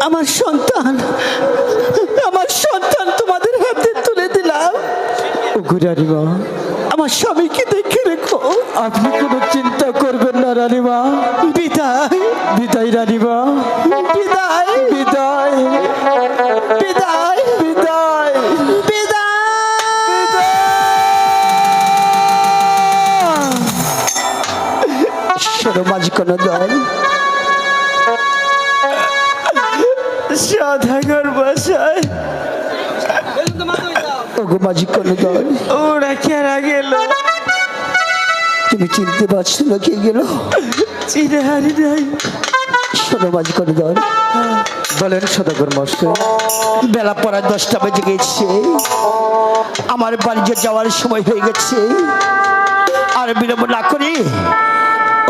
আমার সন্তান তোমাদের হাতে তুলে দিলাম। ওগো রানীমা, আমার স্বামীকে দেখে রেখো। আপনি কোনো চিন্তা করবেন না রানীমা। বিদায় বিদায় রানীমা, বিদায় বিদায় বিদায় বিদায়। বিদায়। শোনো মাঝি কর্ণধর, সদাগর বাসায় ওগো মাঝি কর্ণধর, ওরা কেরা গেল? তুমি চিনতে পারছো না কে গেল? চিনে হারি নাই। শোনো মাঝি কর্ণধর, বলেন সদাগর মশাই। বেলা পড়া 10টা বেজে গেছে, আমার বাড়িতে যাওয়ার সময় হয়ে গেছে। আর বিলম্ব না করি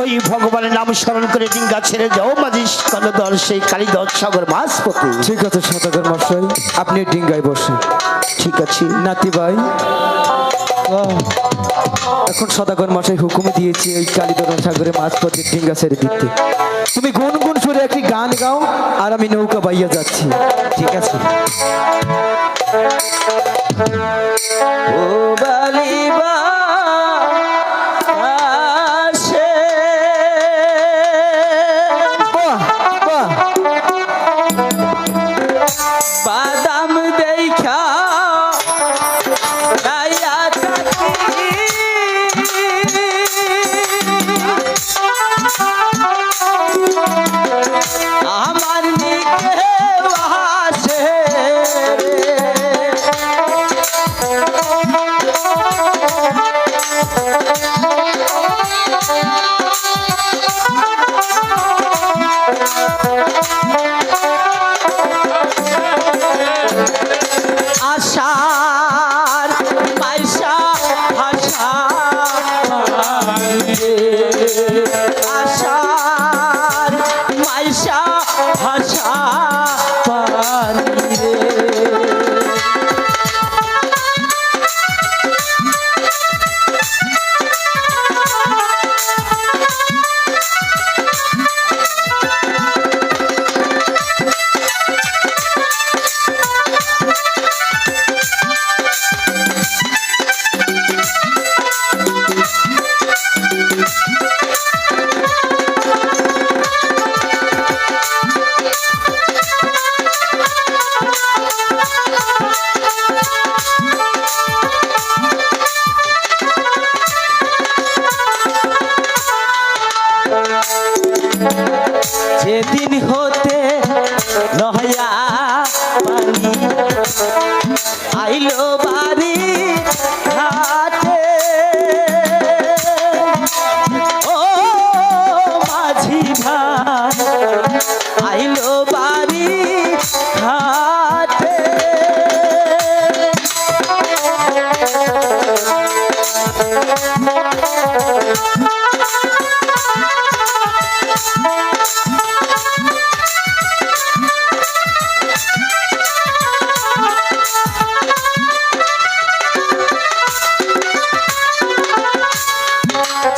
ওই ভগবানের নাম স্মরণ করে ডিঙ্গা ছেড়ে যাও মাঝি কর্ণধর, সেই কালীদর সাগর মাঝপথে। ঠিক আছে সদাগর মশাই, আপনি ডিঙ্গায় বসেন। ঠিক আছে নাতি ভাই, এখন সদাগর মশাই হুকুম দিয়েছি ওই কালীদর সাগরে মাছ পথে ডিঙ্গা ছেড়ে দিতে। তুমি গুনগুন সুরে একটি গান গাও আর আমি নৌকা বাইয়া যাচ্ছি। ঠিক আছে। ও বালিবা আসে, বাহ বাহ, বাদাম দেখা গায়া থাকি, আমার নিকে আসে আশার পয়সা ভাষা, আশার পয়সা ভাষা পানি রে। যেদিন হতে নহয়া পানি আইলো বাড়ি ঘাটে, ও মাঝি ভাই আইলো বাড়ি ঘাটে,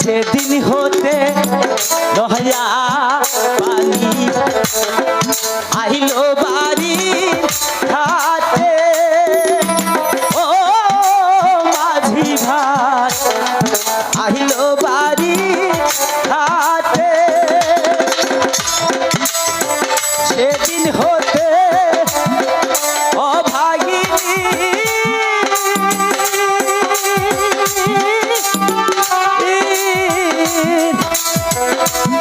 যেদিন হতে নহয়া পানি আইলো বাড়ি ঘাটে, ও মাঝি ভাই আইলো বাড়ি ঘাটে, সেদিন হতে অভাগিনী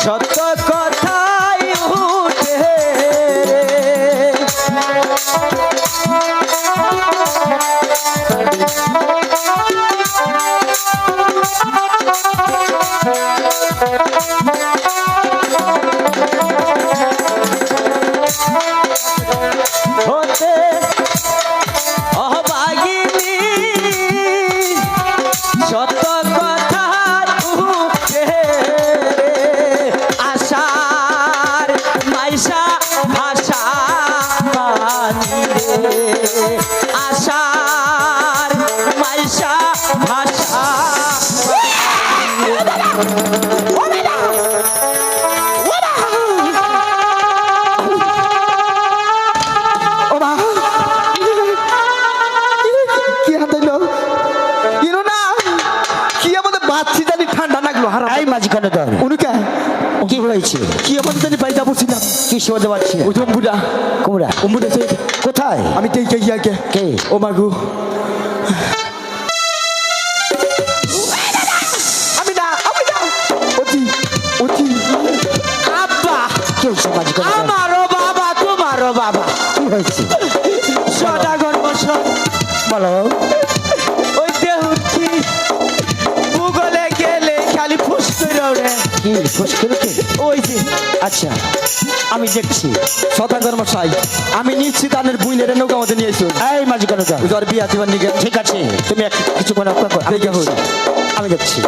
যত কথাই উঠে হারাম এই মাঝি কর্ণধর উনি কে কি হয়েছে? কি আমাদের জানি বাড়িতে বসছিলাম কি শুনতে পাচ্ছি না। ওই তো অম্বুরা কুমড়া অম্বুরা কোথায়? আমি কে কে কে কে? ও মাগু আমি না অতি অতি আব্বা কি হয়েছে মাঝি কর্ণধর? আমারও বাবা তোমারও বাবা কি হয়েছে সদাগর মশাই বলো। ওই দেহুচ্ছি ভূগোলে গেলে খালি ফুস করে ওরে কি খুশ করেছে? ওই যে আচ্ছা আমি দেখছি। সদাগর মশাই আমি নিশ্চিত আনের বুইনের নৌকা আমাদের নিয়ে এসো এই মাঝি কর্ণধর জ্বর বিয়া দিবার নিগে ঠিক আছে তুমি কিছুক্ষণ অপেক্ষা করো, আমি দেখে হই। দেখছি। আমি দেখছি।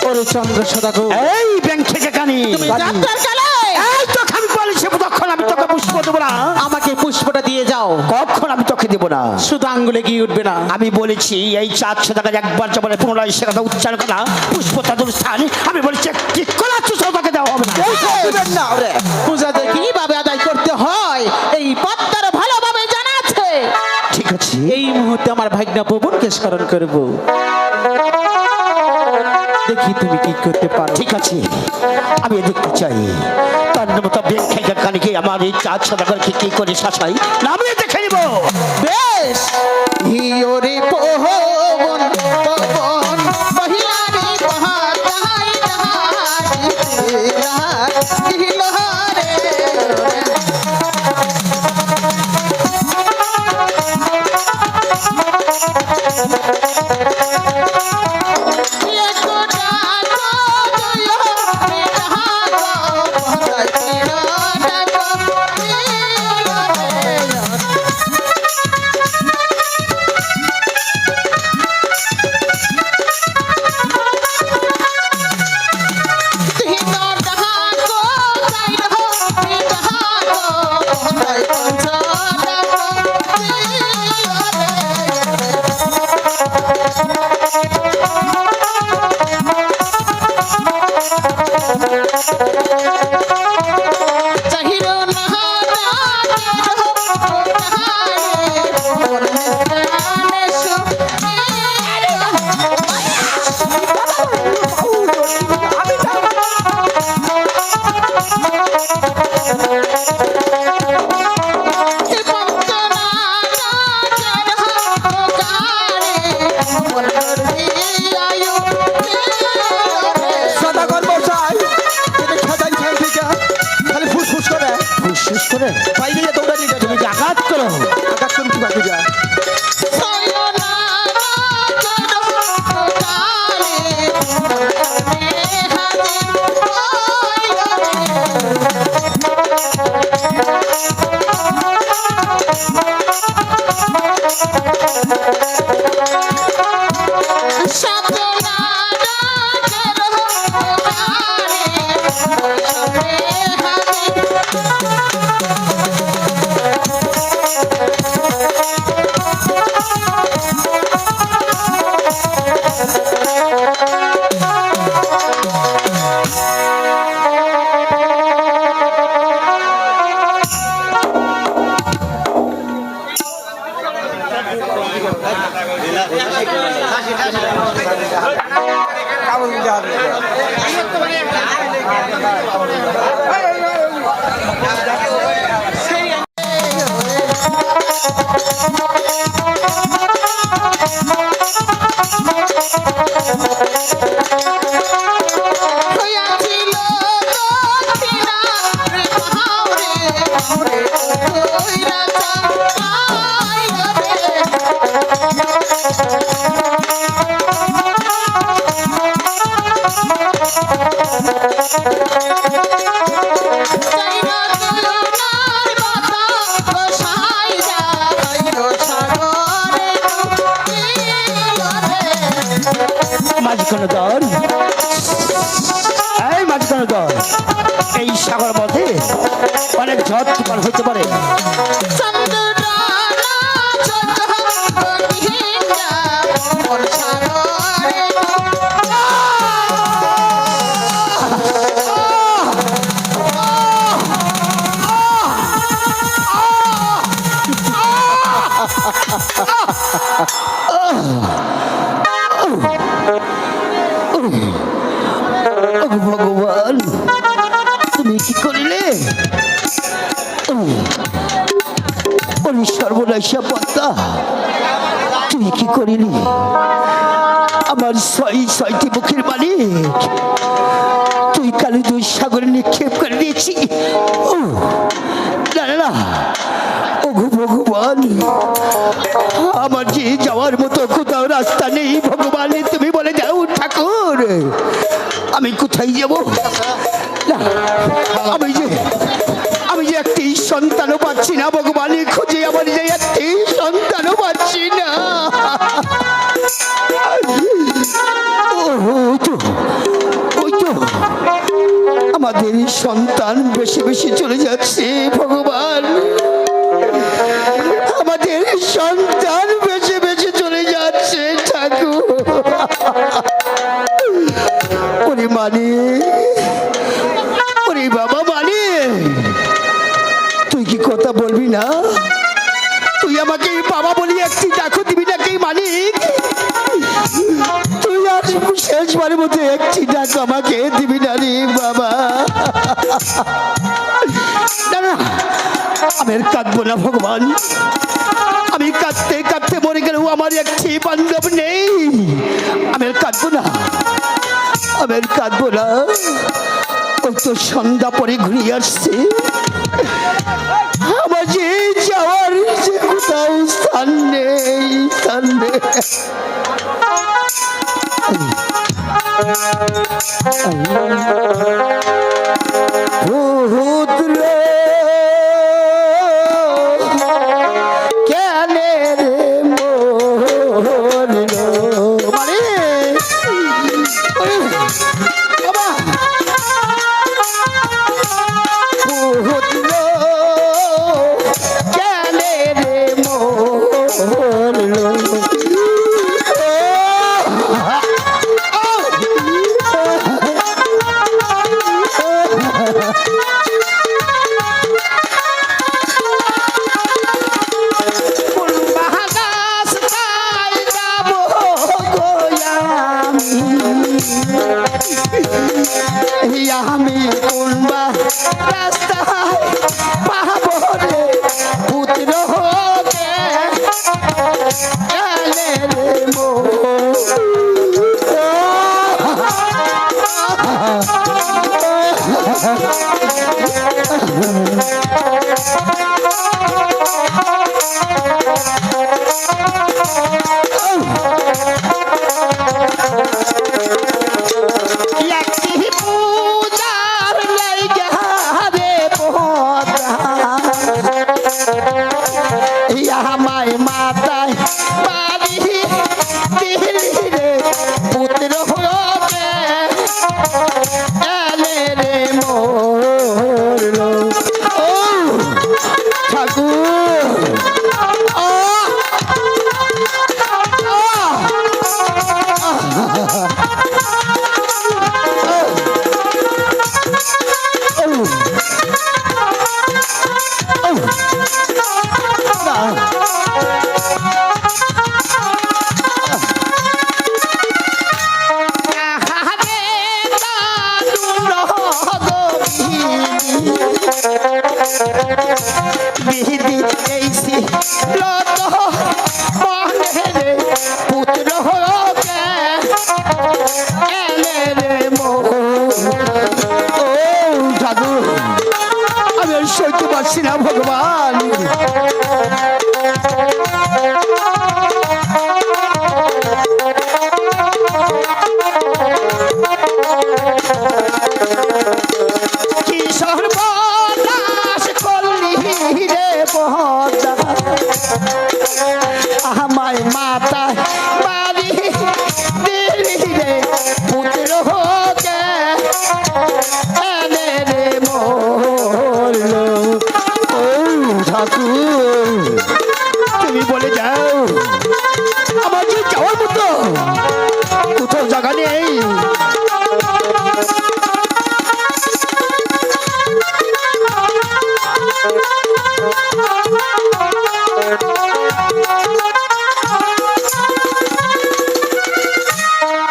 ওরে চন্দ্র সদাগর এই ব্যাংক থেকে কানি যাত্রার কালে এই তো আমি বলেছি তখন আমি তোকে পুষ্প দেবো না। আমাকে পুষ্পটা দিয়ে যাও কখন আমি তোকে দেবো না। শুধু আঙ্গুলে গিয়ে উঠবে না আমি বলেছি এই 400 টাকা একবার যাবলে পুনরায় সে কথা উচ্চারণ করা পুষ্প তাদের স্থান আমি বলেছি কি করা তোকে দেওয়া হবে না। দিবেন না ওরে পূজা যে কিভাবে আদায় করতে হয় এই পদ্মার ভালোভাবে জানা আছে। ঠিক আছে এই মুহূর্তে আমার ভাগ্না পবনকে স্মরণ করব দেখি তুমি কি করতে পারো। ঠিক আছে আমি দেখতে চাই তার মতো ব্যাংক থেকে কানিকে আমার এই 400 টাকার কি করে শাসাই না আমি দেখে নিব। বেশ হিওরে পবন পবন মহিলারে পাহাড় তাহাই তাহাই তেরা কিলহরে সদাগর মশাই এটা খাজাই খাই দিকা খালি ফুসফুস করে শেষ করে বাইরে গিয়ে দৌড়া নিয়ে তুমি কি আঘাত করো। আকাশ তুমি কি বাকি যা মাঝখানে দল এই মাঝখানে দল এই সাগর মধ্যে অনেক ঝড় তুফান হতে পারে। কি করিলে? ওরে সর্বনাশা পদ্মা, তুই কি করিলি? আমার ছয়টি মুখের মালিক তুই কালী দুই সাগরে নিক্ষেপ করে দিয়েছি। না না না, ও ভগবান, আমার যে যাওয়ার মতো কোথাও রাস্তা নেই। ভগবান তুমি বলে যাও ঠাকুর, আমি কোথায় যাব? না, আমি যে একটি সন্তানও পাচ্ছি না। ভগবান খুঁজে আমার যে একটি সন্তানও পাচ্ছি না। ওই তো আমাদের সন্তান বেশি বেশি চলে যাচ্ছে। ভগবান, আমাদের সন্তান বেশি বেশি চলে যাচ্ছে ঠাকুর। ওরে মানে, ওরে বাবা মানে, তুই কি কথা বলবি না? তুই আমাকে বাবা বলি একটি ডাকো দিবি নাকি মানিক? তুই আজ শেষবারের মধ্যে একটি ডাক আমাকে দিবি না রে বাবা? না না, আমি আর কাঁদবো না ভগবান। আমি কাঁদতে কাঁদতে মরে গেলেও আমার একটি বান্ধব নেই। আমি আর কাঁদবো না, আমি আর কাঁদবো না। ওই তো সন্ধ্যা পরে ঘুরিয়ে আসছে। আমার যে যাওয়ার যে কোথাও স্থান নেই, স্থান নেই। কেনে রে মরলো মানে বাবা পুহতলো, কেনে রে মরলো। আমি কোনবা রাস্তায় পাবো রে পুত্র হোকে, গেলে রে মো আমায় মাতায় বাড়ি দিলি রে পুত্র হোকে, এলে রে মরলো। ও ঠাকুর, বিধি এইসি লত মনে রে পুত্র হোকে, এলে রে ও ঠাকুর, আমি আর সইতে পারছি না ভগবান। কি সর্বনাশ করলি রে পদ্মা, আমায় মাতায় বাড়ি দিলি রে পুত্র হোকে, এলে রে মরলো। ও ঠাকুর, তুমি বলে যাও, আমার যে যাওয়ার মতো কোথাও জায়গা নেই।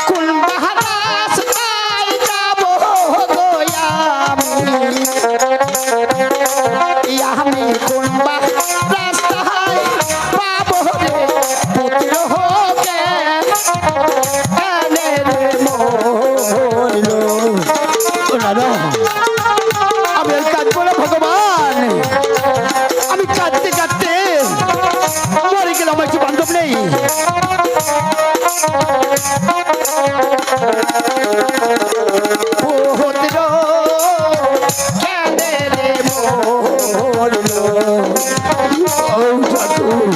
কোন বাহারাস তাই যাবো গো আমি, পুত্র কেঁদে রে মরলো। ও ঠাকুর,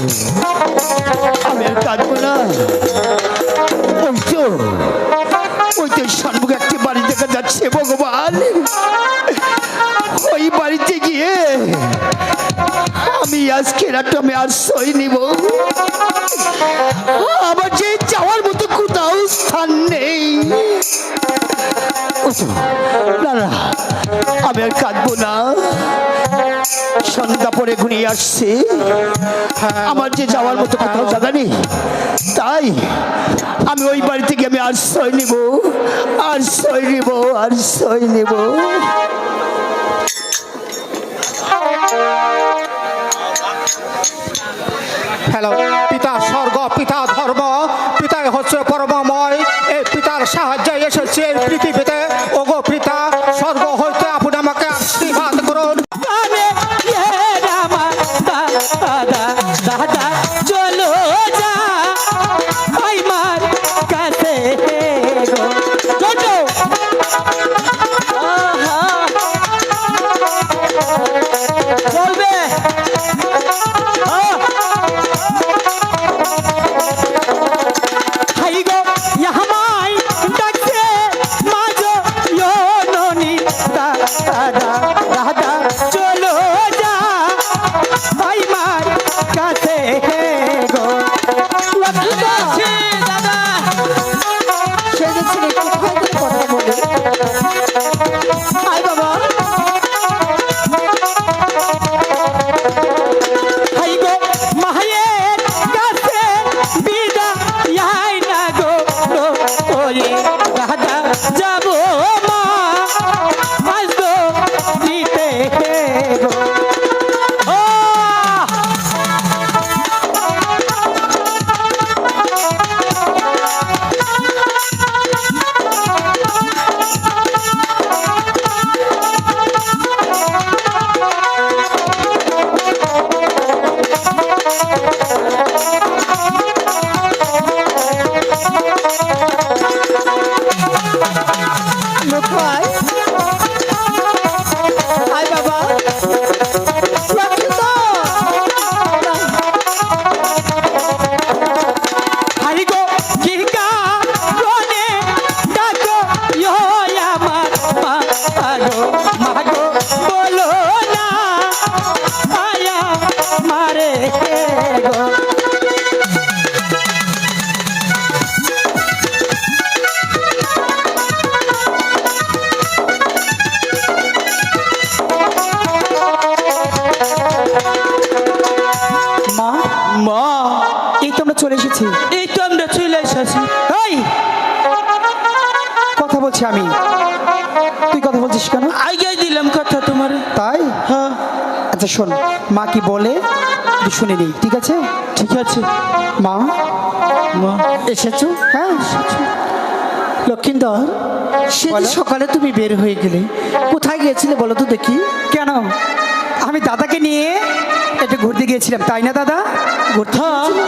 আমি আর কাঁদবো না। ওই তো সম্মুখে একটি বাড়ি দেখা যাচ্ছে ভগবান। ওই বাড়িতে গিয়ে আমি আজকে রাত আমি আশ্রয় নিব। আমার যে যাওয়ার মতো কোথাও স্থান নেই। না না, আমি আর কাঁদবো না। সন্ধ্যা পরে ঘুরিয়ে আসছে, আমার যে যাওয়ার মতো কোথাও জায়গা নেই। তাই আমি ওই বাড়ি থেকে আমি আশ্রয় নিব, আশ্রয় নিব, আশ্রয় নিব। হ্যালো, পিতা স্বর্গ, পিতা ধর্ম, পিতাই হচ্ছে পরমময়। এই পিতার সাহায্যে এসেছে এই পৃথিবীতে। ওগো পিতা, স্বর্গ হইতে আপনি আমাকে আশীর্বাদ করুন। দাদা চলো যা ওই মার কাছে গো। চলো। আহা। চলবে। হাই গো ইয়ামাই ডাকছে মাঝো ইয়ো ননি দাদা দাদা চলো যা ভাই মার কাছে গো। দাদা সেজেছি রে, কোথায় গিয়ে কথা বলে? হাই বাবা। হাই গো মায়ের কাছে বিদায় না গো ওরে দাদা যাবো মা আসবো দিতে গো। ও লোকাই আই বাবা, লক্ষ্মীতো হাই গো কিকা রনে ডাকো ইয়ো আমার মা গো বলো না আয়া মারে গো। মা মা, এই তো আমরা চলে এসেছি। এই তো আমরা চলে এসেছি। এই কথা বলছি আমি, তুই কথা বলছিস কেন? আগে দিলাম কথা তোমার। তাই? হ্যাঁ, আচ্ছা শোন, মা কি বলে তুই শুনে নেই, ঠিক আছে? ঠিক আছে। মা মা, এসেছো? হ্যাঁ এসেছি। লক্ষিন্দর, সেদিন বলো। সকালে তুমি বের হয়ে গেলে, কোথায় গিয়েছিলে বলো তো দেখি? কেন? আমি দাদাকে নিয়ে একটু ঘুরতে গিয়েছিলাম, তাই না দাদা? ঘুরতে গিয়েছিলে?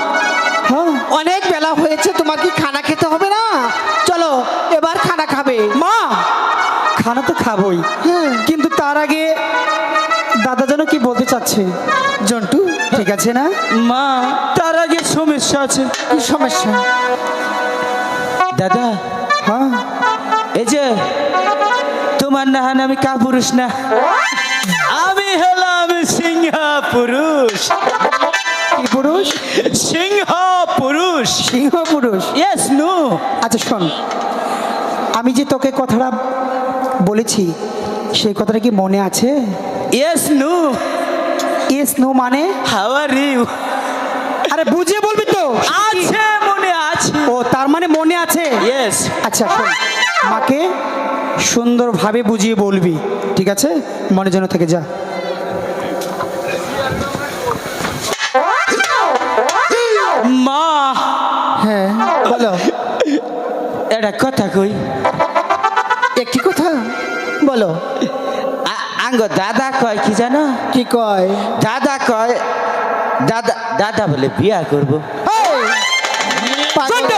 হ্যাঁ। অনেক বেলা হয়েছে, তোমার কি খানা খেতে হবে না? চলো এবার খানা খাবে। মা খানা তো খাবোই, হ্যাঁ। কিন্তু তার আগে দাদা যেন কি বলতে চাচ্ছে। জন্টু, ঠিক আছে না? মা, তার আগে সমস্যা আছে। কি সমস্যা? দাদা, হ্যাঁ। এই যে তোমার নাহান আমি কাপুরুষ না, আমি হলাম সিংহ পুরুষ। কি পুরুষ? সিংহ পুরুষ। সিংহ পুরুষ? Yes, no. আচ্ছা শোন, আমি যে তোকে কথাটা বলেছি সেই কথাটা কি মনে আছে? Yes, no. ইয়েস নো মানে? How are you? আরে বুঝিয়ে বলবি তো। আছে, মনে আছে। ও তার মানে মনে আছে। ইয়েস। আচ্ছা শোন, মাকে সুন্দরভাবে বুঝিয়ে বলবি, ঠিক আছে? মনে যেন থেকে যা। মা, হ্যাঁ বলো। এটা কথা কই। একটি কথা বলো। আঙ্গ দাদা কয় কি জানো? কি কয়? দাদা কয়, দাদা দাদা বলে বিয়া করব। এই, পাগল।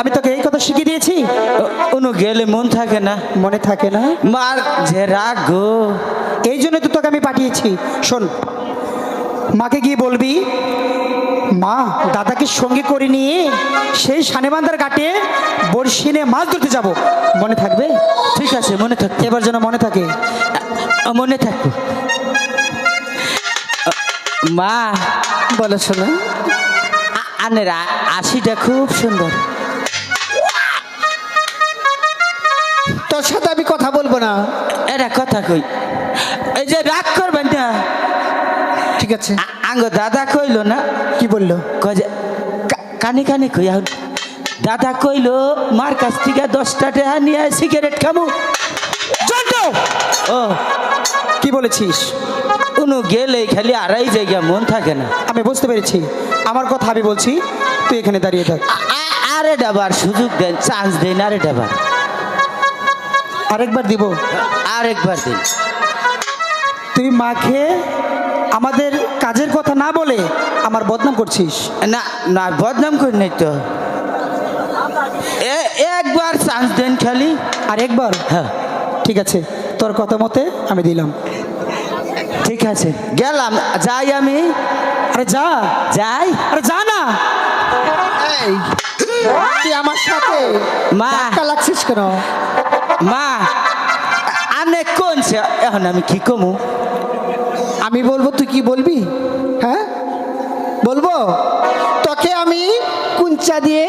আমি তোকে এই কথা শিখিয়ে দিয়েছি? অনু গেলে মন থাকে না, মনে থাকে না? মার যে রাগ গো। এই জন্য তো তোকে আমি পাঠিয়েছি। শোন, মাকে গিয়ে বলবি, মা দাদাকে সঙ্গে করে নিয়ে সেই সানেবান্ধার ঘাটে বড়শি নিয়ে মাছ ধরতে যাব। মনে থাকবে? ঠিক আছে, মনে থাকবে, এবার যেন মনে থাকে। মনে থাকবো। মা বলো শোনা। আনের আশিটা খুব সুন্দর। তোর সাথে আমি কথা বলবো না। এটা কথা কই, এই যে রাগ করবেন না। ঠিক আছে। আঙ্গ দাদা কইলো না, কি বললো? কয় যে কানে কানে কই এখন দাদা কইলো মার কাছ থেকে 10টা টাকা নিয়ে সিগারেট খামু। জন্টু, ও কি বলেছিস? উনু গেলে খালি আড়াই জায়গা মন থাকে না। আমি বুঝতে পেরেছি, আমার কথা আমি বলছি, তুই এখানে দাঁড়িয়ে থাক। আরে ডাবার সুযোগ দেন, চান্স দেন, আরে ডাবার আরেকবার দিব। আরেকবার দিন। তুই মাকে আমাদের কাজের কথা না বলে আমার বদনাম করছিস। না না, বদনাম করি নাই তো, একবার চান্স দেন খালি। আর একবার? হ্যাঁ ঠিক আছে, তোর কথা মতে আমি দিলাম। ঠিক আছে, গেলাম, যাই আমি। আরে যা। যাই। আরে যা না। এই তুই আমার সাথে মা। ধাক্কা লাগছিস কেন? মা আনে কোনছে, এখন আমি কি কমু? আমি বলবো, তুই কি বলবি? হ্যাঁ বলবো, তোকে আমি কুঞ্চা দিয়ে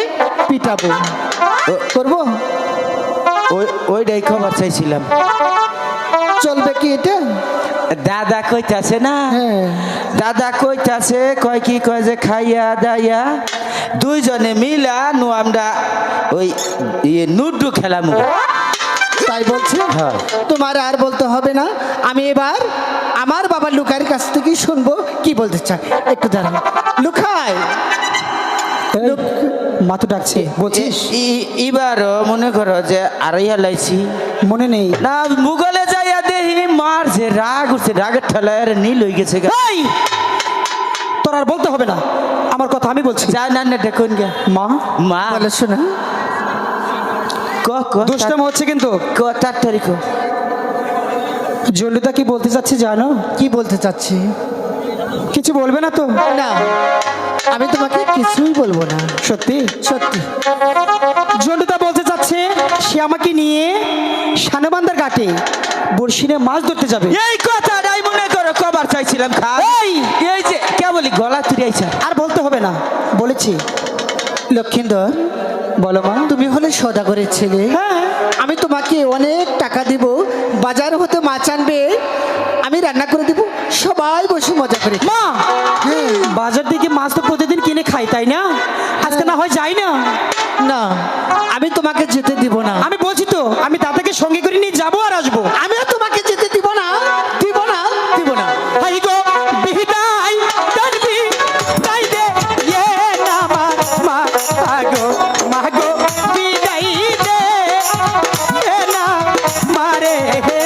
পিটাবো। করবো? ওইটাই খবর চাইছিলাম। চলবে কি এটা? দাদা কইতাছে না, হ্যাঁ। দাদা কইতাছে, কয় কি কয় যে খাইয়া দাইয়া দুইজনে মিলা নু আমরা ওই নুডু খেলামু। তাই বলছে? হ্যাঁ। তোমার আর বলতে হবে না, আমি এবার আমার বাবা লুকার কাছ থেকে শুনবো কি বলতে চায়। একটু দাঁড়ান, লুকাই। মাথা ডাকছে, বলছিস? এবারও মনে করো যে আড়াই হালাইছি, মনে নেই না মুগলে যাইয়া দেহি মার যে রাগ উঠছে, রাগের ঠেলায় আর নীল হয়ে গেছে গা। এই, তোর আর বলতে হবে না, আমার কথা আমি বলছি। যা না না দেখুন গে মা। মা বলে শোনা, ক ক দুষ্টাম হচ্ছে কিন্তু। ক তাড়াতাড়ি ক। জলুদা কি বলতে চাচ্ছি জানো? কি বলতে চাচ্ছি? কিছু বলবে না তো? না, আমি তোমাকে কিছুই বলবো না। সত্যি সত্যি। জলুদা বলতে চাচ্ছে সে আমাকে নিয়ে সানবান্ধার ঘাটে বড়শিনে মাছ ধরতে যাবে। এই কথাটাই মনে করো কবার চাইছিলাম খা। এই যে কে বলি গলা তুই আইছা। আর বলতে হবে না, বলেছি। লক্ষিন্দর, বলো মা। তুমি হলে সওদাগরের ছেলে। হ্যাঁ, আমি তোমাকে অনেক টাকা দিব, বাজার হতে মাছ আনবে, আমি রান্না করে দিব, সবাই বসে মজা করে। মা, বাজার থেকে মাছ তো প্রতিদিন কিনে খাই, তাই না? আজকে না হয় যাই না। না, আমি তোমাকে যেতে দিব না। আমি বলছি তো, আমি দাদাকে সঙ্গে করে নিয়ে যাবো আর আসবো। আমিও তোমাকে যেতে দিব না, দিব না, দিব না। হাই গো বিদায় করবি, তাই দে এ না মা গো, মা গো বিদায় দে এ না মারে গো।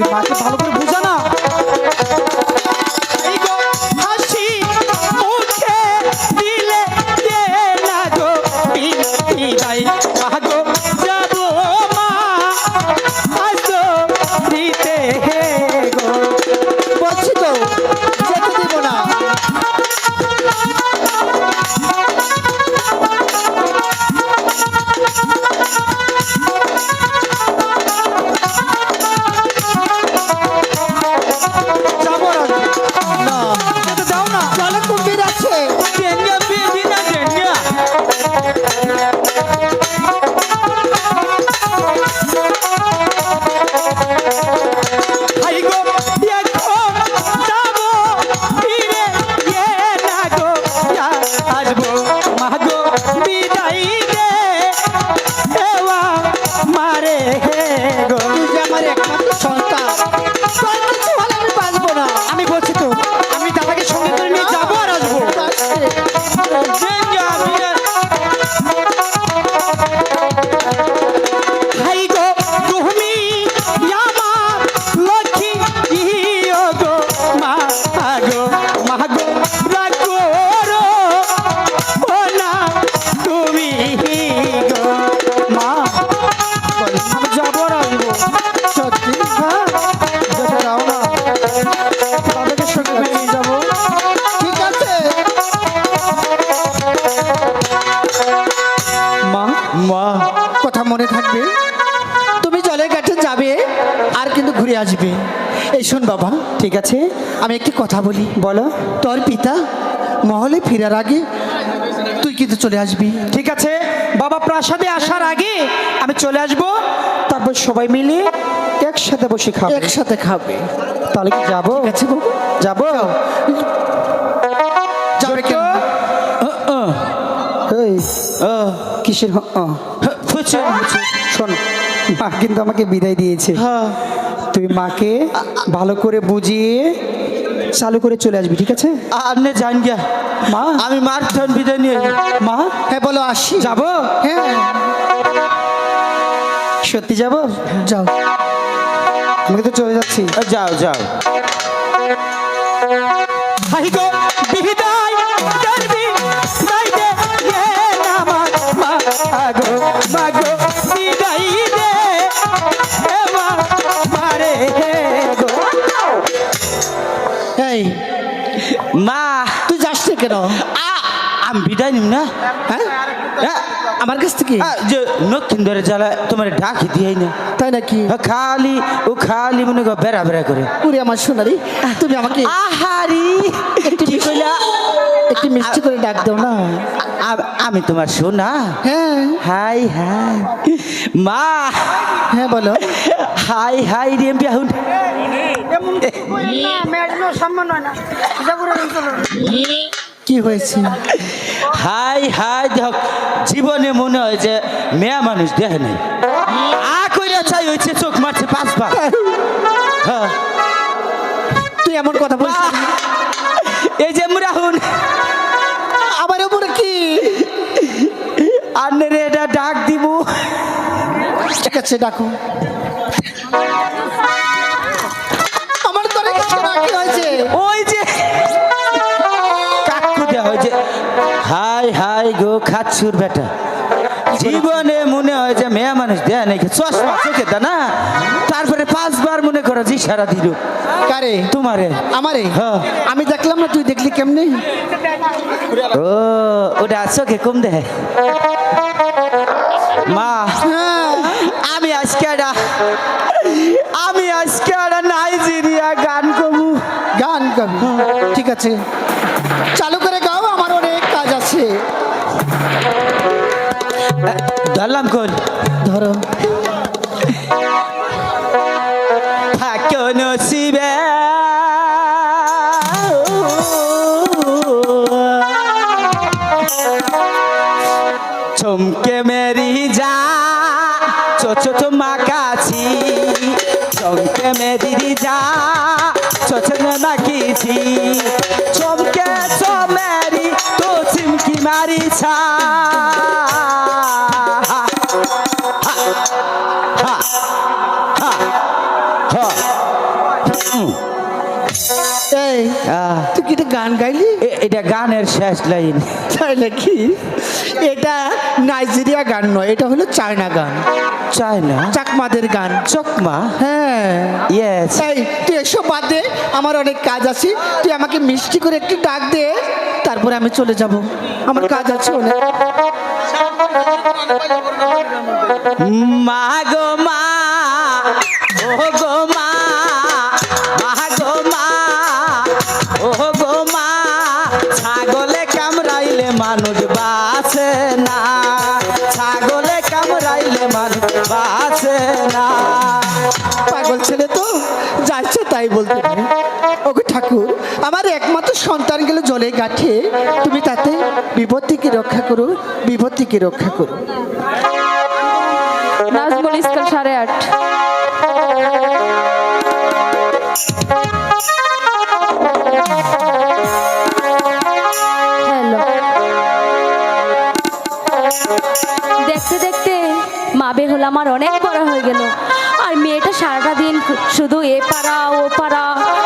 তুই মাকে ভালো করে বোঝা না। এই গো হাসি মুখে দিলে দে না গো বিদায় মা গো যাবো মা হাসো দিতে গো। বলছি তো যেতে দেবো না। যাবো না, যেতে দাও না। জলে কুম্ভীর আছে। ডেঙ্গা বেদি না ডেঙ্গা হাই গো এখন যাবো ফিরে না গো আসবো মা গো বিদায় দে এওয়া মারে গো। তুই যে আমার একমাত্র সন্তান, তোর কিছু হলে আমি বাঁচবো না। আমি বলছি তো আমি দাদাকে সঙ্গে করে নিয়ে যাবো আর আসবো। ডেঙ্গা বিয়ে হাই গো তুমি আমার লক্ষ্মী ইয়ো গো মা গো রাখো রো ও না তুমি গো মা। আমি যাবো আর আসবো। সত্যি? হ্যাঁ, যেতে দাও না। দাদাকে সঙ্গে করে নিয়ে যাবো। ঠিক আছে। মা, মা কথা মনে থাকবে, তুমি জলের ঘাটে যাবে আর কিন্তু ঘুরে আসবে। এই শোন বাবা, ঠিক আছে, আমি একটি কথা বলি। বলো। তোর পিতা মহলে ফেরার আগে তুই কিন্তু চলে আসবি। ঠিক আছে, বাবা প্রাসাদে আসার আগে আমি চলে আসবো, তারপর সবাই মিলে একসাথে বসে খাবো। একসাথে খাবে। তাহলে কি যাবো? ঠিক আছে বাবু, যাবো। যাবে কেন? এই, কিসের শোন, মা কিন্তু আমাকে বিদায় দিয়েছে। তুই মাকে ভালো করে বুঝিয়ে চালু করে চলে আসবি, ঠিক আছে? আপনি জান গিয়া মা, আমি মার ধন বিদায় নিয়ে মা, হ্যাঁ বলো, আসি। যাবো? হ্যাঁ সত্যি যাবো? যাও। আমি তো চলে যাচ্ছি। যাও যাও হাই গো বিদায় করবি নাই দে না মা গো বিদায় দে এমা মারে গো। এই মা তুই যাস না কেন? আমি বিদায় নিম না। হ্যাঁ, হ্যাঁ, আমার কাছ থেকে? যে নক্ষিন ধরে জ্বালা তোমার ডাকি দিয়ে না তাই নাকি? খালি মনে কর বেড়া বেড়া করে। পুরি আমার সোনারি, তুমি আমাকে আহারি কি কইলা? একটু মিষ্টি করে ডাক দাও না। আমি তোমার সোনা। হ্যাঁ হাই হাই মা, হ্যাঁ বলো। হাই হাই রে বিয়াহুন কি হয়েছে? হাই হাই দেখ, জীবনে মনে হয় যে মেয়া মানুষ দেখে নাই। কইরা চাই হয়েছে চোখ মারছে 5 বার। হ্যাঁ, তুই এমন কথা বলছিস? এই যে মুরাহুন আমার উপরে কি? আন্নে রে এটা ডাক দিব। ঠিক আছে, ডাকো। আমার তো অনেক কি হয়েছে? ওই যে কাকু দেওয়া হয় যে হাই হাই গো খাচ্ছুর বেটা, জীবনে মনে হয় যে মেয়া মানুষ দেয়া নাকি চশমা চোখে দা না, তারপরে 5 বার মনে করো যে সারা দিল কারে? তোমারে। আমারে? হ্যাঁ। আমি দেখলাম না, তুই দেখলি কেমনে? ও ওটা চোখে কম দেয়। মা হ্যাঁ, আমি আজকে নাইজেরিয়া গান কমু। গান গাবি? ঠিক আছে, চালু করে গাও, আমার অনেক কাজ আছে। ধরলাম কোন ধরো। থাকো নসিবে চমকে মেরি যা ছোট মাকাছি, চমকে মেরি যা ছোট মাকিছি, চমকে মেরি তো চিমকি মারিছা। কি এটা গান গাইলি? এটা গানের শেষ লাইন। তাই নাকি? এটা নাইজেরিয়া গান নয়, এটা হলো চায়না গান, চায়না চাকমাদের গান। চকমা। হ্যাঁ ইয়েস। এই তুই এসব বাদ দে, আমার অনেক কাজ আছে। তুই আমাকে মিষ্টি করে একটু ডাক দে, তারপরে আমি চলে যাব, আমার কাজ আছে অনেক। মা গো মা, ও গো মা, মা গো মা, ও গো মা, ছাগলে কামড়াইলে মানুষ বাঁচে না, ছাগলে কামড়াইলে মানুষ বাঁচে না। পাগল ছেলে তো যা ইচ্ছে তাই বলতে পারে। ওকে ঠাকুর, আমার একমাত্র সন্তান গেল জলে গাঠে, তুমি তাতে বিপদ থেকে রক্ষা করো, বিপদ থেকে রক্ষা করো। নাজমুল ইসকাল 8:30। হ্যালো, দেখতে দেখতে মা বেহুলা আমার অনেক বড় হয়ে গেল, আর মেয়েটা সারাটা দিন শুধু এ পাড়া ও পাড়া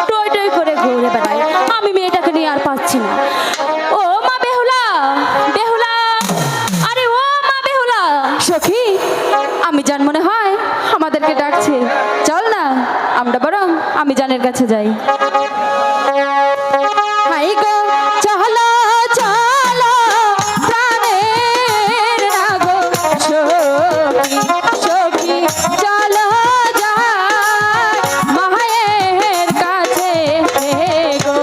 টই টই করে ঘুরে বেড়ায়। আমি মেয়েটাকে নিয়ে আর পাচ্ছি না। ও মা বেহুলা, বেহুলা, আরে ও মা বেহুলা। সখী, আমি জান মনে হয় আমাদেরকে ডাকছে, চল না আমরা বরং আমি জানের কাছে যাই। হাই গো চলো চলো প্রাণের রাগো সখী, সখী চলো যাই মায়ের কাছে গো।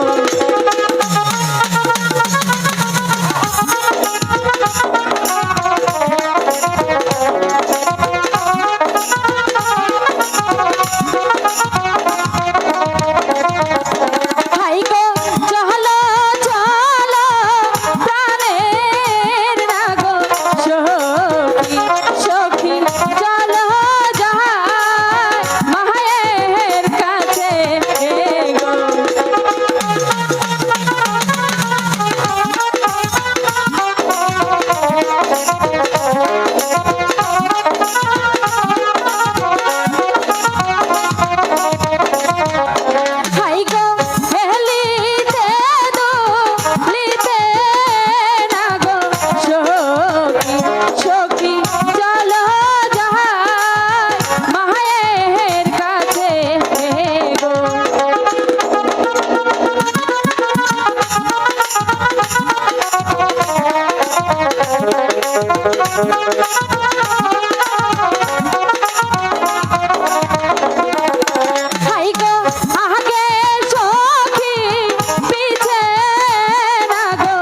হাই গো চলো চলো প্রাণের রাগো সখী, সখী চলো যাই মায়ের কাছে গো। হাই গো হেলিতে দুলিতে না গো সখী, সখী চলো যাই মায়ের কাছে গো। হাই গো আগে সখী পিছে না গো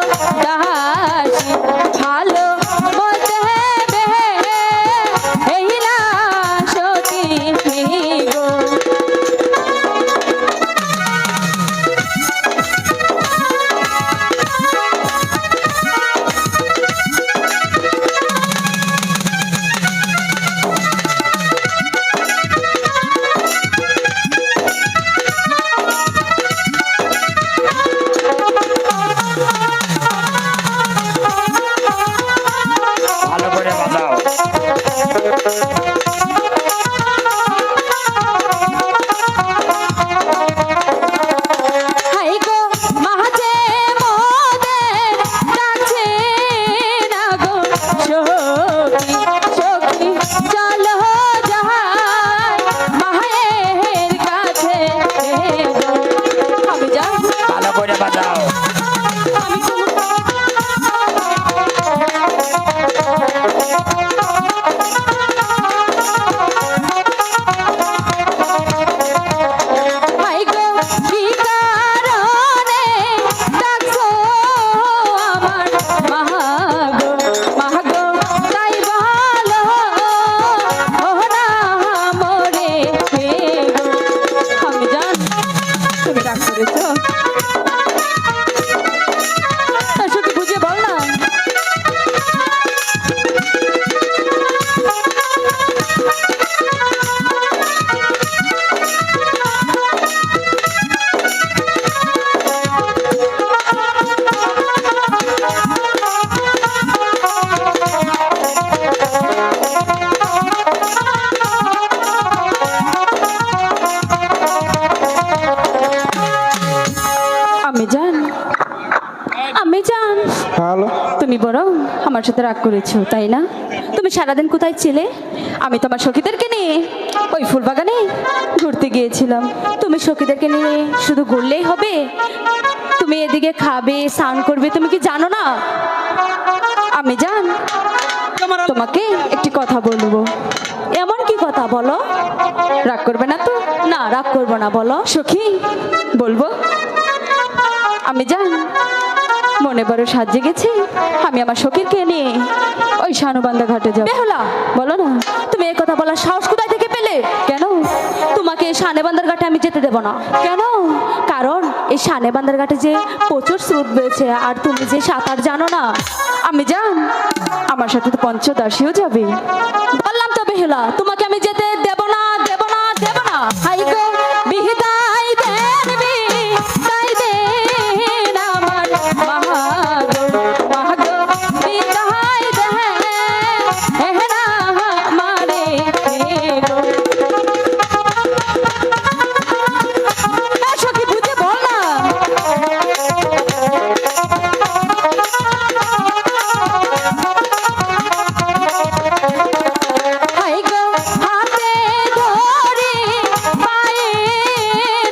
দাসী, ভালো বলতে বে এই না সখী গো। তুমি বরং আমার সাথে রাগ করেছো তাই না? তুমি সারাদিন কোথায় ছিলে? আমি তোমার সখীদেরকে নিয়ে ওই ফুলবাগানে ঘুরতে গিয়েছিলাম। তুমি সখীদেরকে নিয়ে শুধু ঘুরলেই হবে? তুমি এদিকে খাবে, স্নান করবে, তুমি কি জানো না? আমি জান তোমাকে একটি কথা বলবো। এমন কি কথা বলো? রাগ করবে না তো? না, রাগ করবো না, বলো সখী। বলবো। আমি জান মনে বড় সাজে গেছে, আমি আমার সখীরকে নিয়ে ওই শানুবান্ধা ঘাটে যাব। বেহুলা, বলো না, তুমি এই কথা বলার সাহস কোথায় থেকে পেলে? কেন? তোমাকে এই শানেবান্ধার ঘাটে আমি যেতে দেব না। কেন? কারণ এই শানেবান্ধার ঘাটে যে প্রচুর স্রোত বয়েছে, আর তুমি যে সাঁতার জানো না। আমি জান আমার সাথে তো পঞ্চদাসীও যাবে। বললাম তো বেহুলা, তোমাকে আমি যেতে দেব না, দেব না, দেব না। হাই গো বিহিতাই দেবী, তাই দেন আমার মহাগো, মহাগো বিদায় দেন হেরা মারে গো। সখী বুঝে বল না। হাই গো হাতে ধরি পায়ে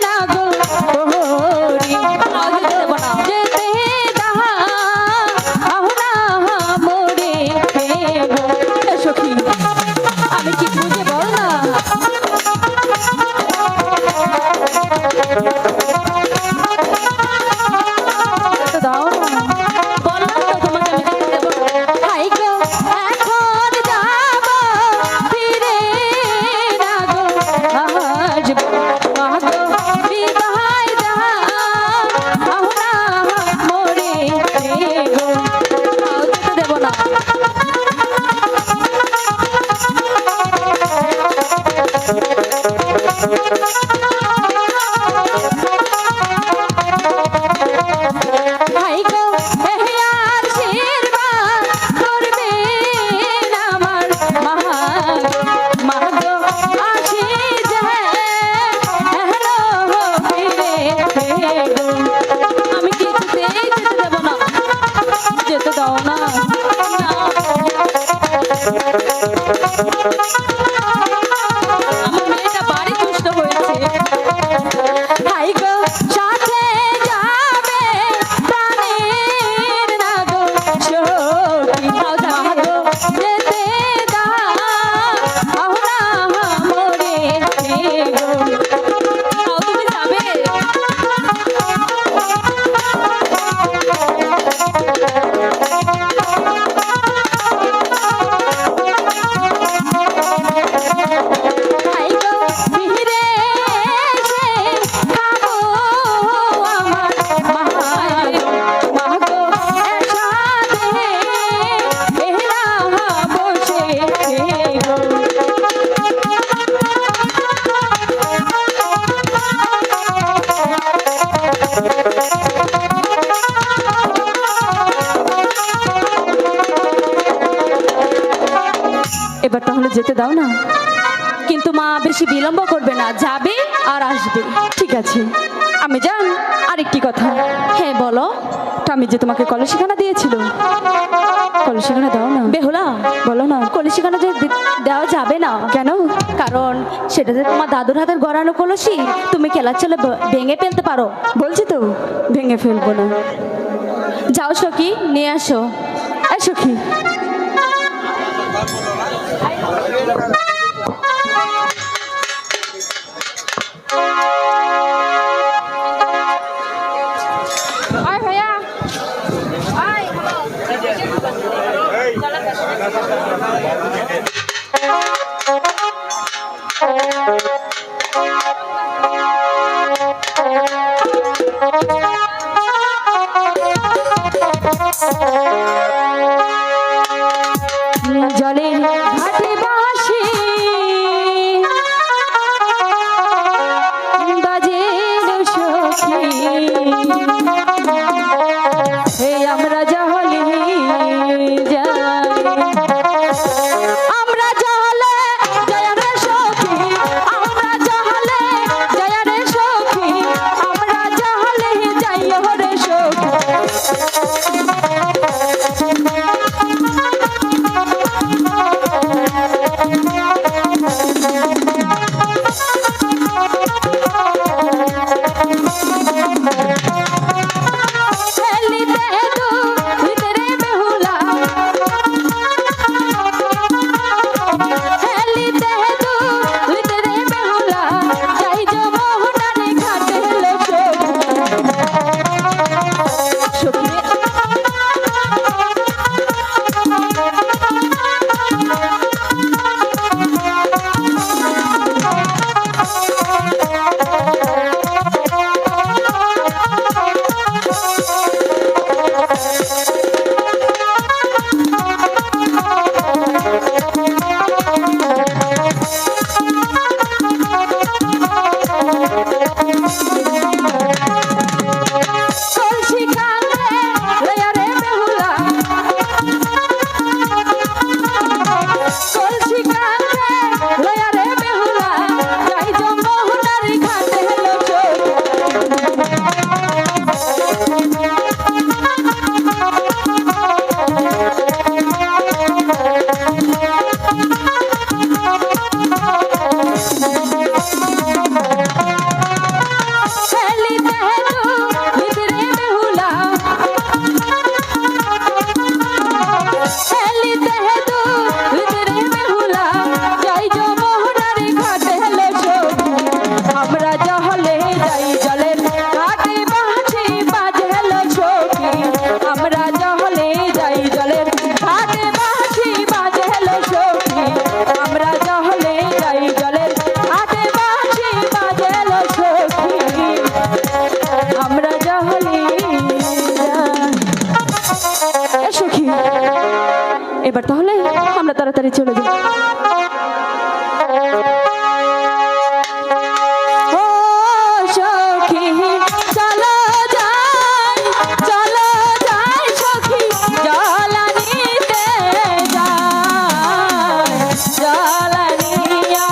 না গো হরি, যেতে দাহা আহনা মোরে গো। সখী আমি কি বুঝে বল না। যেতে দাও না। বললাম তো তোমাকে আমি যেতে দেব না। হাই গো এখন যাব ফিরে না গো আসব, মাগো বিদায় দাও আহনা মোরে গো। তাও যেতে দেব না। হাই গো এহিয়ার আশীর্বাদ করবেন আমার মহাগো, মহাগো আসি যায় এহনো ফিরে গো। আমি কিছুতেই যেতে দেব না। যেতে দাও না। না। আমার মেয়েটা বাড়ি দুষ্ট হয়েছে। হাই গো সাথে যাবে প্রাণের না গো সখী, মাগো যেতে দাও আহনা মোরে গো। তাও তুমি যাবে? হাই গো ফিরে এসে খাবো আমার মহাগো, মহাগো একসাথে এরা বসে গো। এবার তাহলে যেতে দাও না। কিন্তু মা বেশি বিলম্ব করবে না, যাবে আর আসবে। ঠিক আছে। আমি জান আরেকটি কথা। হ্যাঁ বলো। আমি যে তোমাকে কলসিখানা দিয়েছিল, কলসিখানা দাও না। বেহুলা, বলো না। কলসিখানা যে দেওয়া যাবে না। কেন? কারণ সেটা যে তোমার দাদুর হাতের গড়ানো কলসি, তুমি খেলার চলে ভেঙে ফেলতে পারো। বলছি তো ভেঙে ফেলবো না। যাও সখী, নিয়ে আসো। এই সখী। আয় ভাইয়া, আয়। জলের ঘাটে বাসি বাজে সখী, এই আমরা জলে যাই, আমরা জলে যাই রে সখী, আমরা এবার তাহলে আমরা তাড়াতাড়ি চলে যাই। ও সখী চলো যাই, চলো যাই সখী জ্বালানিতে যাই, জ্বালানিয়া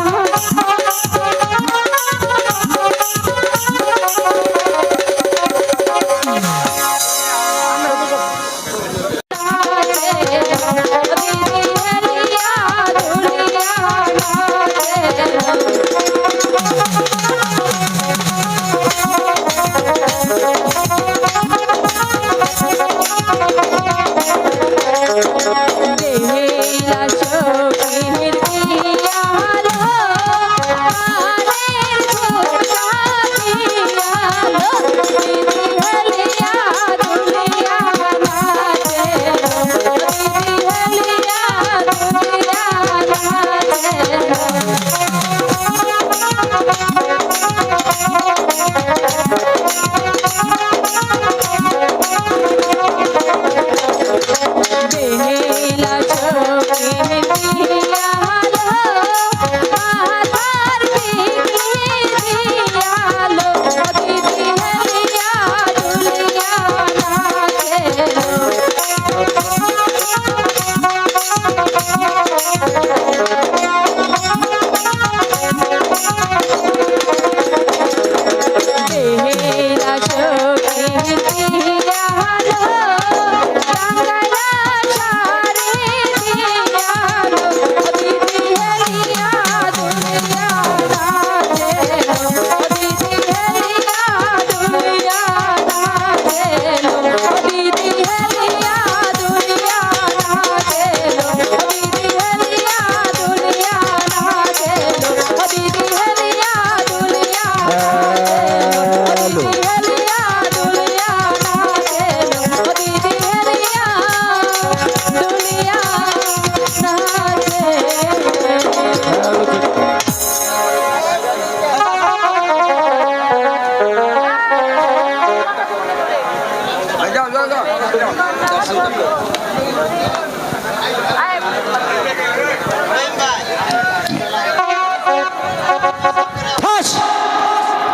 ঠাস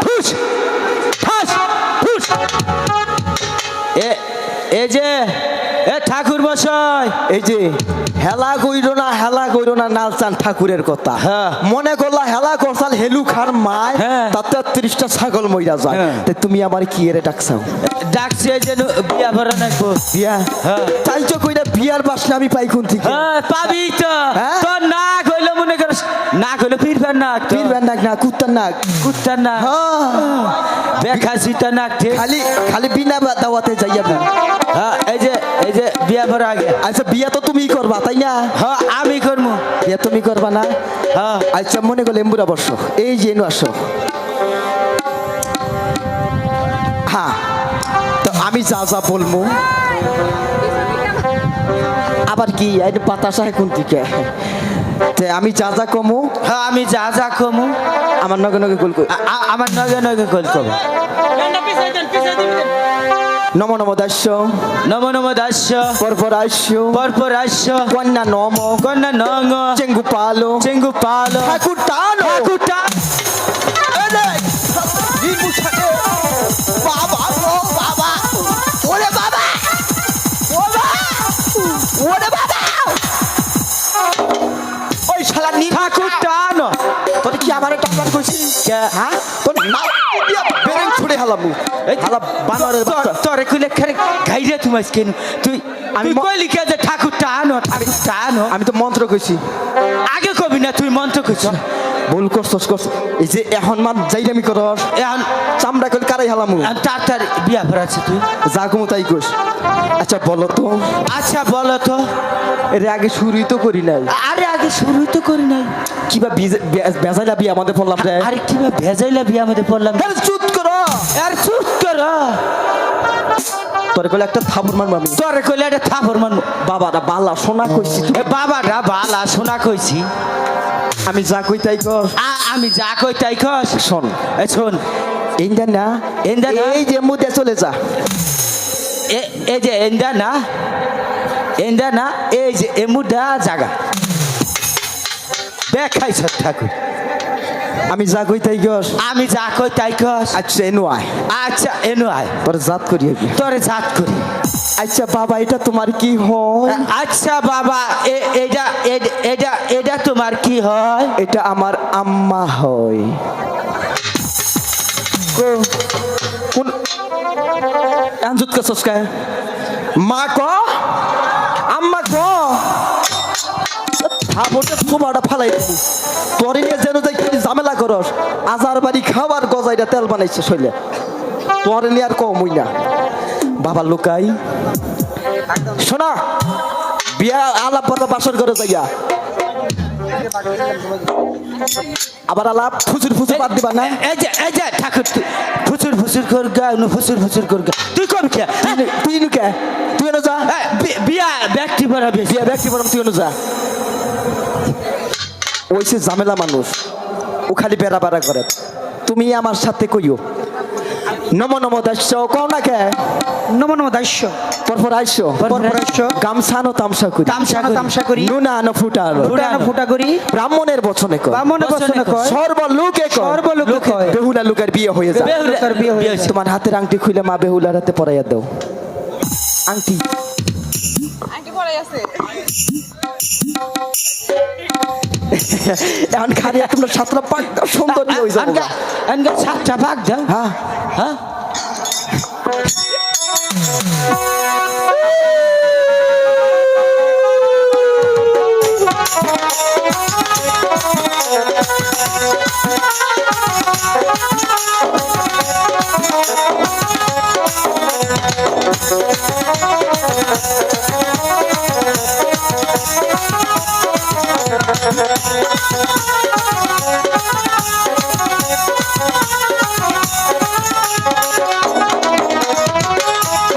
ঠুস ঠাস ঠুস। এই যে এ ঠাকুর মশাই, এই যে হেলা কইরো না নালচান ঠাকুরের কথা। হ্যাঁ। মনে করলা হেলা করছাল হেলু খার মায়, হ্যাঁ। তাতে 30টা ছাগল মইরা যায়। হ্যাঁ। তে তুমি আমার কি এরে ডাকছাও? ডাকছে যেন বিয়া ভরা নাকবো। বিয়া? হ্যাঁ। তাই তো কইরা বিয়ার বাসনা আমি পাই কোন থেকে? হ্যাঁ, পাবি তো। হ্যাঁ? তোর না কইলে মনে করিস না কইলে ফিরবেন না। পীরবেন নাক না কুত্তার নাক। কুত্তার না হ্যাঁ। দেখা সিটা নাক ঠিক। খালি বিনা দাওয়াতে যাইয়া না। হ্যাঁ, এই যে বিয়া ভরা আগে। আচ্ছা বিয়া তো তুমি করবা তাই না? হ্যাঁ, আমি করবো। বিয়া তুমি করবা না? হ্যাঁ। আচ্ছা মনে করলে এম্বুরা বর্ষ এই যে এনু আসো। হ্যাঁ, তো আমি যা যা বলবো আবার কি এই বাতাসা কোন দিকে? তে আমি যা যা কমু, হ্যাঁ, আমি যা যা কমু আমার নগে নগে গোল কই। আমার নগে নগে কল কব। নম নম দাস্য নম নম দাস্য পরপর আসছ পরপর আসছ কন্যা নম কন্যা নং চেঙ্গু পালো চেঙ্গু পাল ঠাকুর টানো ঠাকুরটা বাবা ও বাবা ওরে বাবা ওরে বাবা ওই শালা নি ঠাকুরটা আনো। তোর কি আমারে টাকার কইছিস? কে? হ্যাঁ তোর নাও দিয়া বেরেন ছুড়ে হালামু এই হালা বানরের বাচ্চা। তোরে কইলে খালি গাইরে তুমি আজকে তুই আমি আমি কইলি কে যে ঠাকুরটা আনো ঠাকুরটা আনো। আমি তো মন্ত্র কইছি। আগে কবি না তুই মন্ত্র কইছ। ভুল করছস করছ এই যে এখন মান যাইরামি করস এখন চামড়া কইল কারাই হালামু তাড়াতাড়ি বিয়া ভরাচ্ছে তুই। যা কমু তাই কইস। আচ্ছা বলো তো আচ্ছা বলো তো। এর আগে শুরুই তো করি নাই, আরে আগে শুরু তো করি নাই। কিবা বেজাইলা বিয়ে আমাদের পড়লাম রে। আরে কিবা ভেজাইলা বিয়া আমাদের পড়লাম। আরে চুপ করো, আর চুপ কর। তোর কইলে একটা থাবুর মারবো আমি। তোরে কইলে একটা থাপড় মারবো। বাবাটা বালা সোনা কইছি তুই। এ বাবাটা বালা শোনা কইছি। আমি যা কই তাই কর। আমি যা কই তাই কস। শোন এ শোন ইন্দা না ইন্দা না? এই যে মুদে চলে যা। এই যে এন্দা না এন্দা না এই যে এমুডা জাগা দেখাইছ ঠাকুর আমি যা কই তাই গস আমি যা কই তাই কস আচ্ছা এনু আয় আচ্ছা এনু আয় তোর জাত করি আগে। তোরে জাত করি আচ্ছা বাবা এটা তোমার কি হয়? আচ্ছা বাবা এটা এটা এটা তোমার কি হয়? এটা আমার আম্মা হয়। কোন আঞ্জুত কা সস্কায় মা ক আম্মা ক থাবটা তোমাটা ফালাই দিবি তোর নিয়ে যেন যাই কি ঝামেলা করস আজার বাড়ি খাবার গজাইটা তেল বানাইছে শৈলে তোর নিয়ে আর কম হই না বাবা লুকাই শোনা বিয়া আলাপ কথা বাসর করে যাইয়া আবার আলাপ ফুচুর ফুচুর বাদ দিবা না এই যে ঠাকুর তুই ফুচুর ফুচুর কর গা ফুচুর ফুচুর কর গা তুই কম কে তুই নু কে তুই এনে যা বিয়া ব্যক্তি পড়াবে বিয়া ব্যক্তি বরং তুই এনে যা ওই সে ঝামেলা মানুষ ও খালি বেড়া বেড়া করে তুমি আমার সাথে কইও নম নম দাস্য কও না কে নম নম দাস্য পরপর আইসো পরপর আইসো। গামছানো তামসা করি তামসা করি। নুনা ন ফুটার ফুটা করি। ব্রাহ্মণের বচনে কয় ব্রাহ্মণের বচনে কয়। সর্বলোকে কয় সর্বলোকে কয়। বেহুলা লোকের বিয়ে হয়ে যায় বেহুলার বিয়ে হয়ে যায়। তোমার হাতের আংটি খুলে মা বেহুলার হাতে পরাইয়া দাও আংটি এখন খালি তোমরা সাতটা পাক সুন্দর হয়ে যাবে আনগা সাতটা ভাগ দাও হ্যাঁ হ্যাঁ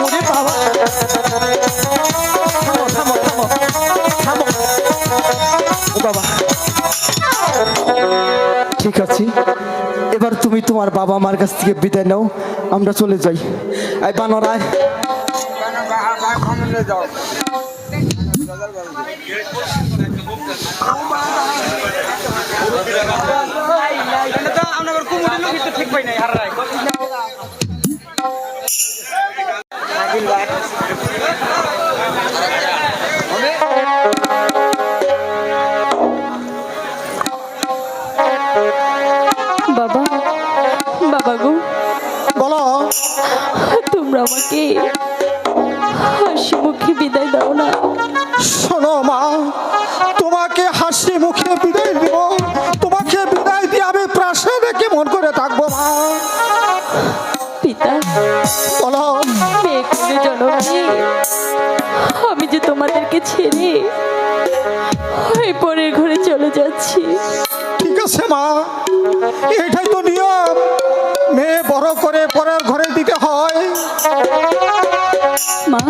ওরে বাবা থামো ও বাবা ঠিক আছে এবার তুমি তোমার বাবা মার কাছ থেকে বিদায় নাও আমরা চলে যাই এই বানরায় বাবা বাবা গো বলো তোমরা আমাকে হাসি মুখে বিদায় দাও না। শোনো মা, তোমাকে হাসি মুখে বিদায় দিব, তোমাকে বিদায় দিয়ে আমি প্রাসাদে কেমন করে থাকবো মা? পিতা বলো মেয়ে করে জননী, আমি যে তোমাদেরকে ছেড়ে ওই পরের ঘরে চলে যাচ্ছি। ঠিক আছে মা, এটাই তো নিয়ম, মেয়ে বড় করে পরের ঘরে দিতে হয়। মা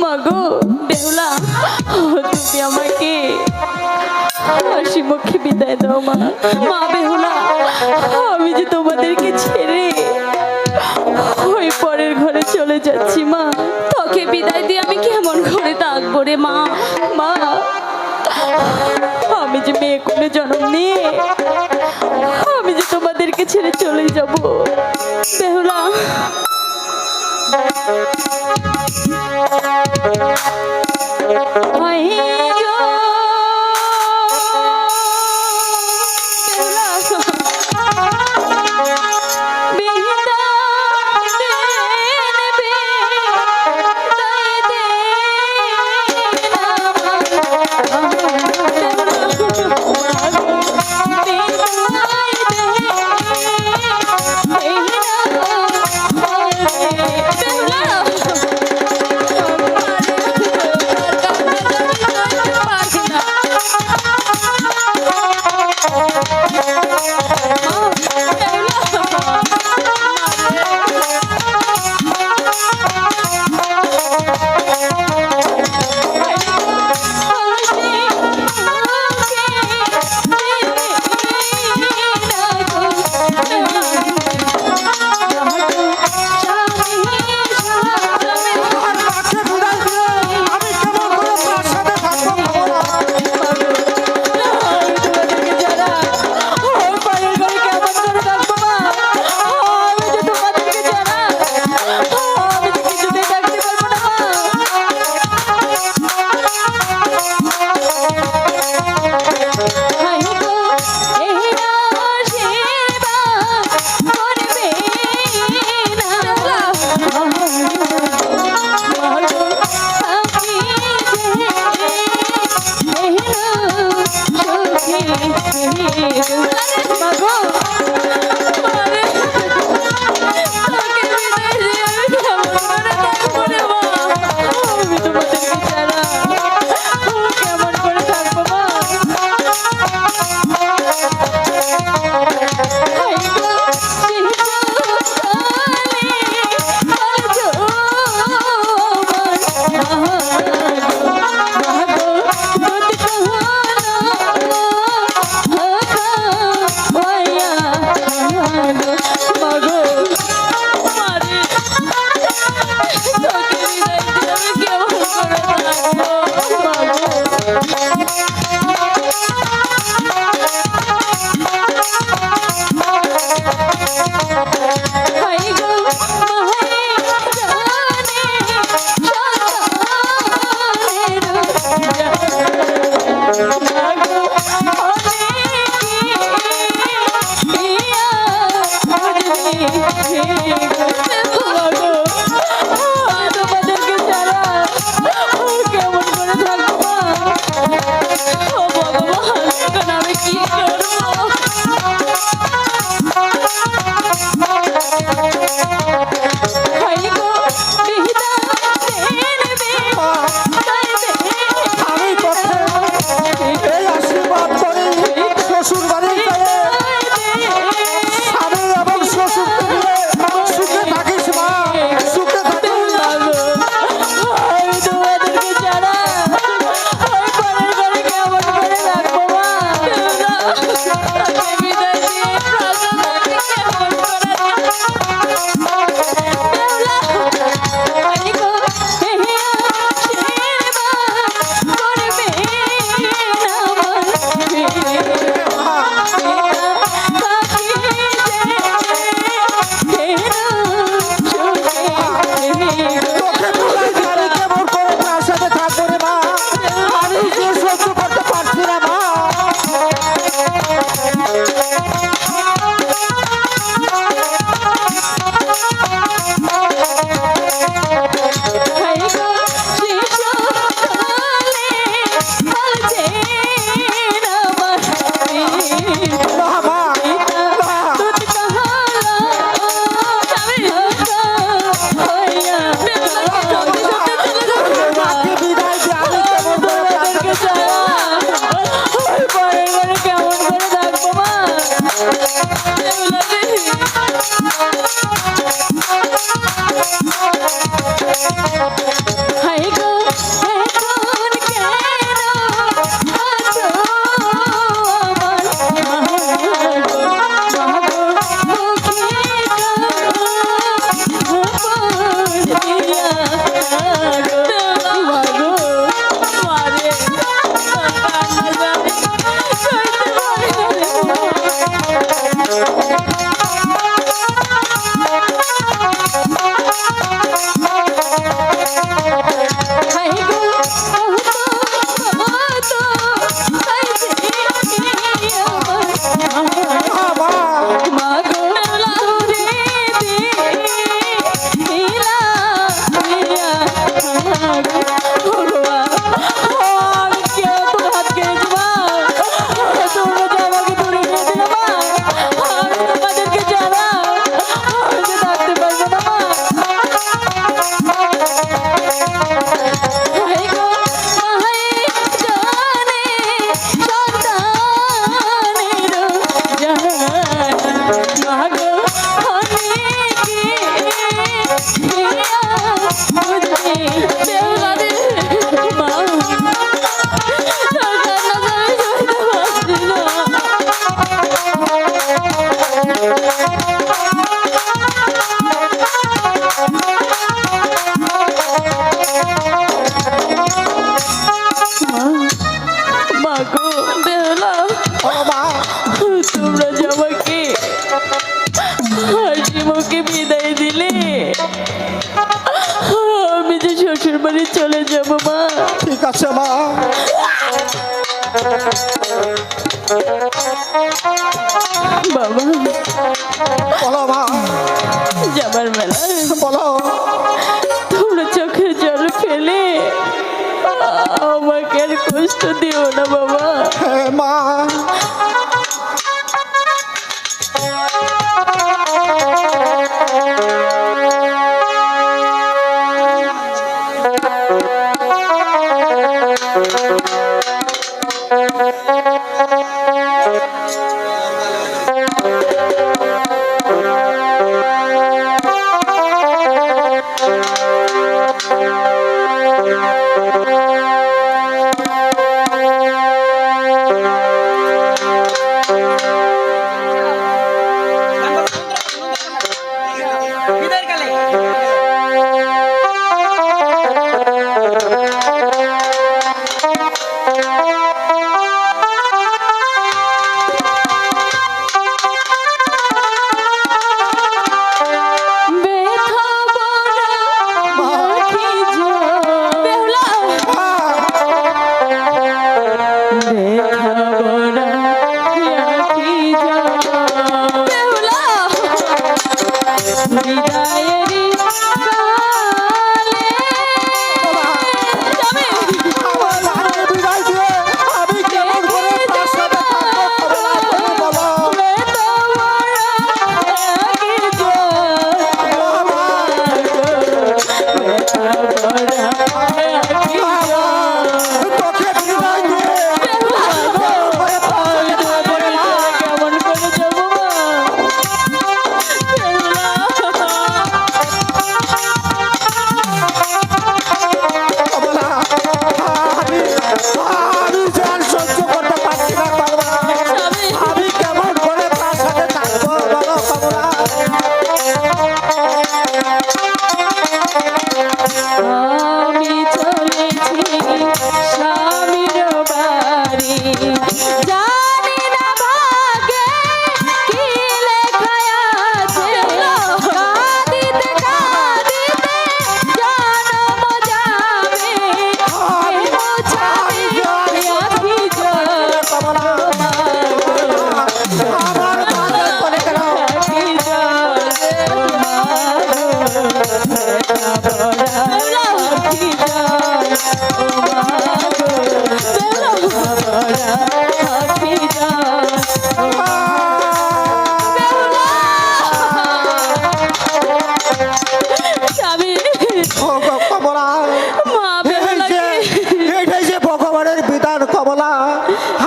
মা গো বেহুলা, তুমি আমাকে হাসি মুখে বিদায় দাও মা। মা বেহুলা, আমি যে তোমাদেরকে ছেড়ে ওই পরের ঘরে চলে যাচ্ছি মা। তোকে বিদায় দিয়ে আমি কেমন করে থাকবো রে মা? মা আমি যে মেয়ে কোলে জন্ম নিয়ে আমি যে তোমাদেরকে ছেড়ে চলে যাব। বেহুলা মাগো আরে তোকে বিদায় দিয়ে আমি কেমন করে থাকবো রে মা আমি তোমাদেরকে ছাড়া কেমন করে থাকবো মা তোমাদেরকে ছাড়া কেমন করে থাকবো ও ভগবান এখন আমি কি করবো আমি তোকে এই আশীর্বাদ করি শ্বশুর বাড়ি গেলে স্বামী এবং শ্বশুরকে নিয়ে সুখে থাকিস মা সুখে থাকিস আমি তোমাদেরকে ছাড়া ওই পরের ঘরে কেমন করে রাখবো মা বিদায় দিয়ে প্রাসাদ কেমন করে তোকে বুঝাই যে আমি কেমন করে তার সাথে থাকবো রে মা আমি যে সহ্য করতে পারছি না মা না মা মাকে বিদায় দিয়ে আমি কেমন করে তার সাথে কেমন করে থাকবো মা হাই গো এখন কেন আছো আমার মুখে তোমরা যে আমাকে হাসি মুখে বিদায় দিলে, আমি যে শ্বশুর বাড়ি চলে যাব মা। ঠিক আছে মা। বাবা বলো মা। যাবার বেলা বলো। তোমরা চোখে জল ফেলে আমাকে আর কষ্ট দিও না বাবা। হ্যাঁ মা।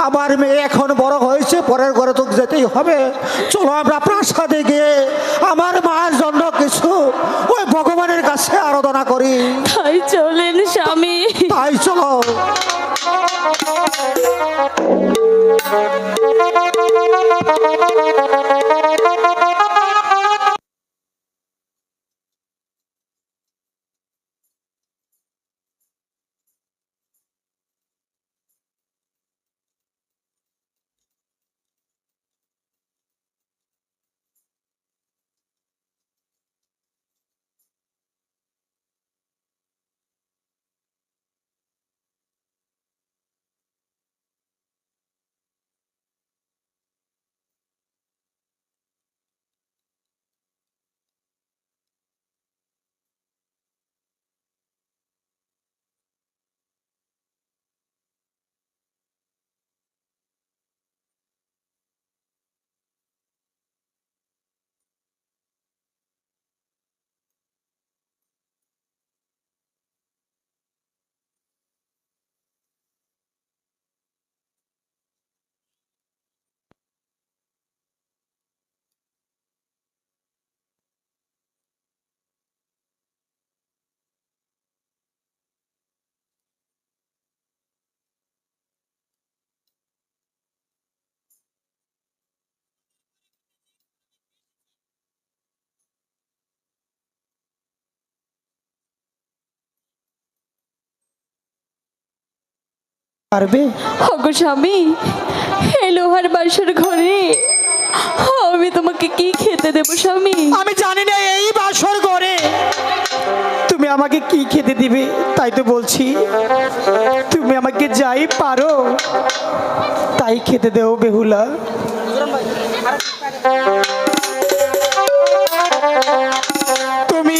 আমার মেয়ে এখন বড় হয়েছে, পরের ঘরে তো যেতেই হবে। চলো আমরা প্রাসাদে গিয়ে আমার মায়ের জন্য কিছু ওই ভগবানের কাছে আরাধনা করি। তাই চলেন স্বামী, তাই চলো। পারবে? ওগো স্বামী, এই লোহার বাসর ঘরে আমি তোমাকে কি খেতে দেবো স্বামী? আমি জানি না এই বাসর ঘরে তুমি আমাকে কি খেতে দিবে, তাই তো বলছি তুমি আমাকে যাই পারো তাই খেতে দেও বেহুলা। তুমি